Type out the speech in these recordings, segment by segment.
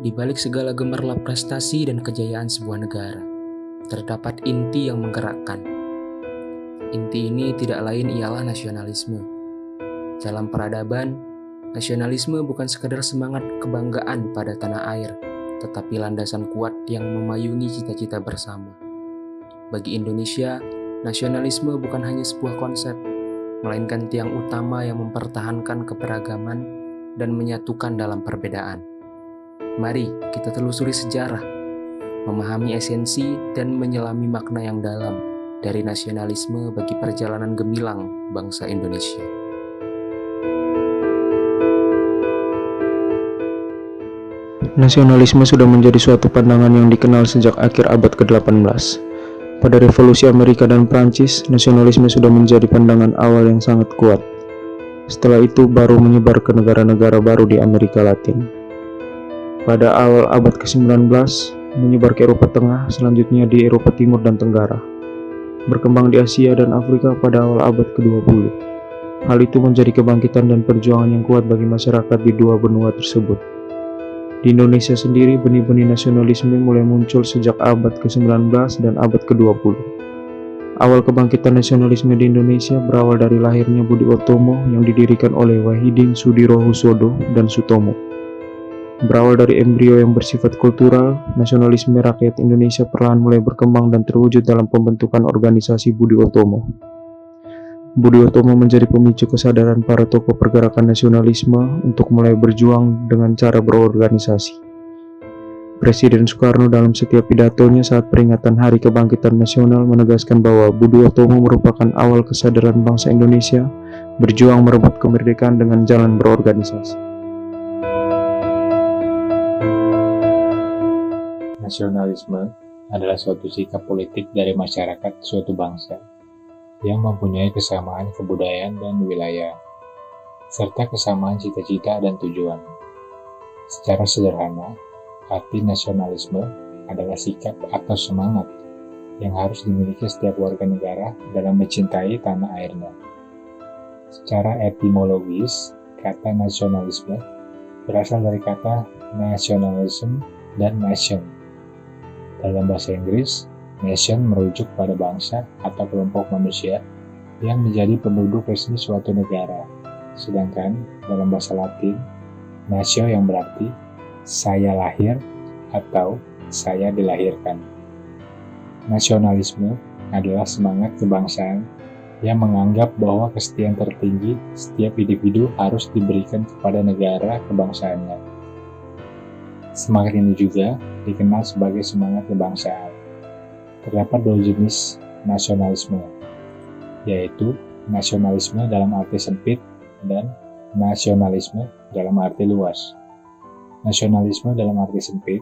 Di balik segala gemerlap prestasi dan kejayaan sebuah negara, terdapat inti yang menggerakkan. Inti ini tidak lain ialah nasionalisme. Dalam peradaban, nasionalisme bukan sekadar semangat kebanggaan pada tanah air, tetapi landasan kuat yang memayungi cita-cita bersama. Bagi Indonesia, nasionalisme bukan hanya sebuah konsep, melainkan tiang utama yang mempertahankan keberagaman dan menyatukan dalam perbedaan. Mari kita telusuri sejarah, memahami esensi dan menyelami makna yang dalam dari nasionalisme bagi perjalanan gemilang bangsa Indonesia. Nasionalisme sudah menjadi suatu pandangan yang dikenal sejak akhir abad ke-18. Pada revolusi Amerika dan Prancis, nasionalisme sudah menjadi pandangan awal yang sangat kuat. Setelah itu baru menyebar ke negara-negara baru di Amerika Latin. Pada awal abad ke-19, menyebar ke Eropa Tengah, selanjutnya di Eropa Timur dan Tenggara. Berkembang di Asia dan Afrika pada awal abad ke-20. Hal itu menjadi kebangkitan dan perjuangan yang kuat bagi masyarakat di dua benua tersebut. Di Indonesia sendiri, benih-benih nasionalisme mulai muncul sejak abad ke-19 dan abad ke-20. Awal kebangkitan nasionalisme di Indonesia berawal dari lahirnya Budi Utomo yang didirikan oleh Wahidin Sudirohusodo dan Sutomo. Berawal dari embrio yang bersifat kultural, nasionalisme rakyat Indonesia perlahan mulai berkembang dan terwujud dalam pembentukan organisasi Budi Utomo. Budi Utomo menjadi pemicu kesadaran para tokoh pergerakan nasionalisme untuk mulai berjuang dengan cara berorganisasi. Presiden Soekarno dalam setiap pidatonya saat peringatan Hari Kebangkitan Nasional menegaskan bahwa Budi Utomo merupakan awal kesadaran bangsa Indonesia berjuang merebut kemerdekaan dengan jalan berorganisasi. Nasionalisme adalah suatu sikap politik dari masyarakat suatu bangsa yang mempunyai kesamaan kebudayaan dan wilayah, serta kesamaan cita-cita dan tujuan. Secara sederhana, arti nasionalisme adalah sikap atau semangat yang harus dimiliki setiap warga negara dalam mencintai tanah airnya. Secara etimologis, kata nasionalisme berasal dari kata nationalism dan nation. Dalam bahasa Inggris, nation merujuk pada bangsa atau kelompok manusia yang menjadi penduduk resmi suatu negara. Sedangkan dalam bahasa Latin, natio yang berarti saya lahir atau saya dilahirkan. Nasionalisme adalah semangat kebangsaan yang menganggap bahwa kesetiaan tertinggi setiap individu harus diberikan kepada negara kebangsaannya. Semangat ini juga dikenal sebagai semangat kebangsaan. Terdapat dua jenis nasionalisme, yaitu nasionalisme dalam arti sempit dan nasionalisme dalam arti luas. Nasionalisme dalam arti sempit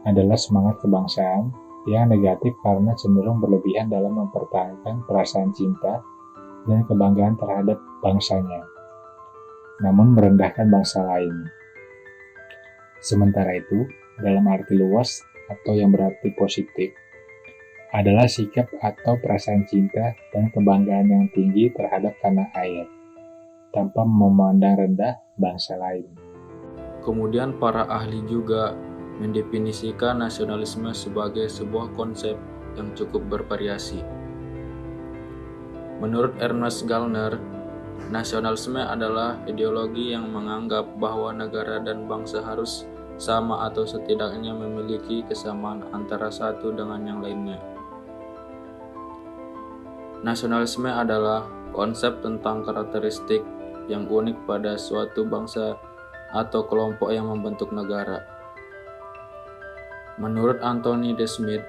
adalah semangat kebangsaan yang negatif karena cenderung berlebihan dalam mempertahankan perasaan cinta dan kebanggaan terhadap bangsanya, namun merendahkan bangsa lain. Sementara itu, dalam arti luas atau yang berarti positif, adalah sikap atau perasaan cinta dan kebanggaan yang tinggi terhadap tanah air, tanpa memandang rendah bangsa lain. Kemudian para ahli juga mendefinisikan nasionalisme sebagai sebuah konsep yang cukup bervariasi. Menurut Ernest Gallner, nasionalisme adalah ideologi yang menganggap bahwa negara dan bangsa harus sama atau setidaknya memiliki kesamaan antara satu dengan yang lainnya. Nasionalisme adalah konsep tentang karakteristik yang unik pada suatu bangsa atau kelompok yang membentuk negara. Menurut Anthony D. Smith,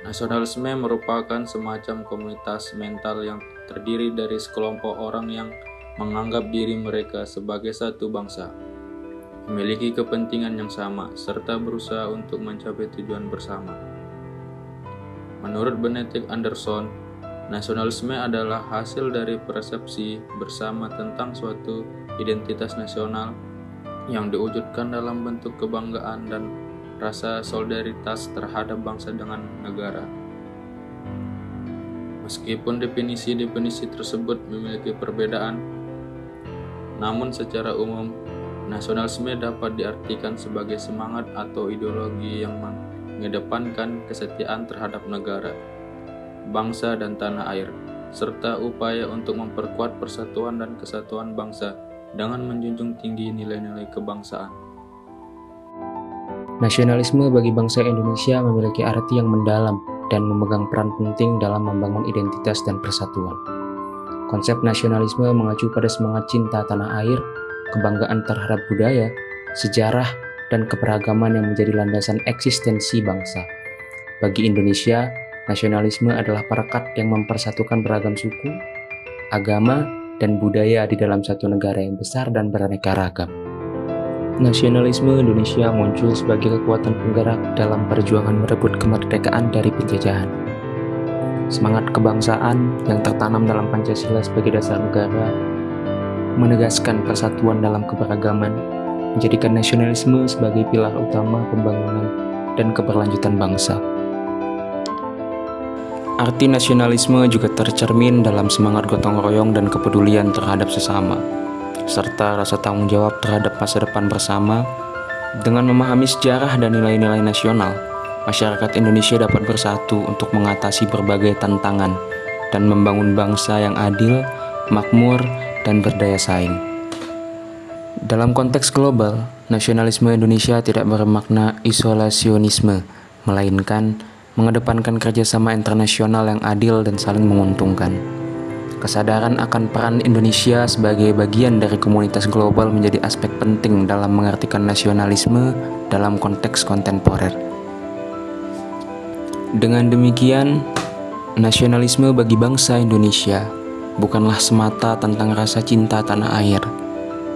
nasionalisme merupakan semacam komunitas mental yang terdiri dari sekelompok orang yang menganggap diri mereka sebagai satu bangsa, memiliki kepentingan yang sama, serta berusaha untuk mencapai tujuan bersama. Menurut Benedict Anderson, nasionalisme adalah hasil dari persepsi bersama tentang suatu identitas nasional yang diwujudkan dalam bentuk kebanggaan dan rasa solidaritas terhadap bangsa dengan negara. Meskipun definisi-definisi tersebut memiliki perbedaan, namun secara umum Nasionalisme dapat diartikan sebagai semangat atau ideologi yang mengedepankan kesetiaan terhadap negara, bangsa, dan tanah air, serta upaya untuk memperkuat persatuan dan kesatuan bangsa dengan menjunjung tinggi nilai-nilai kebangsaan. Nasionalisme bagi bangsa Indonesia memiliki arti yang mendalam dan memegang peran penting dalam membangun identitas dan persatuan. Konsep nasionalisme mengacu pada semangat cinta tanah air, kebanggaan terhadap budaya, sejarah, dan keberagaman yang menjadi landasan eksistensi bangsa. Bagi Indonesia, nasionalisme adalah perekat yang mempersatukan beragam suku, agama, dan budaya di dalam satu negara yang besar dan beraneka ragam. Nasionalisme Indonesia muncul sebagai kekuatan penggerak dalam perjuangan merebut kemerdekaan dari penjajahan. Semangat kebangsaan yang tertanam dalam Pancasila sebagai dasar negara menegaskan persatuan dalam keberagaman, menjadikan nasionalisme sebagai pilar utama pembangunan dan keberlanjutan bangsa. Arti nasionalisme juga tercermin dalam semangat gotong royong dan kepedulian terhadap sesama, serta rasa tanggung jawab terhadap masa depan bersama. Dengan memahami sejarah dan nilai-nilai nasional, masyarakat Indonesia dapat bersatu untuk mengatasi berbagai tantangan dan membangun bangsa yang adil, makmur, dan berdaya saing. Dalam konteks global, nasionalisme Indonesia tidak bermakna isolasionisme, melainkan mengedepankan kerjasama internasional yang adil dan saling menguntungkan. Kesadaran akan peran Indonesia sebagai bagian dari komunitas global menjadi aspek penting dalam mengartikan nasionalisme dalam konteks kontemporer. Dengan demikian, nasionalisme bagi bangsa Indonesia bukanlah semata tentang rasa cinta tanah air,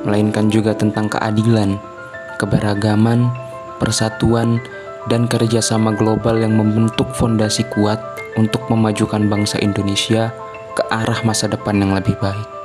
melainkan juga tentang keadilan, keberagaman, persatuan, dan kerjasama global yang membentuk fondasi kuat untuk memajukan bangsa Indonesia ke arah masa depan yang lebih baik.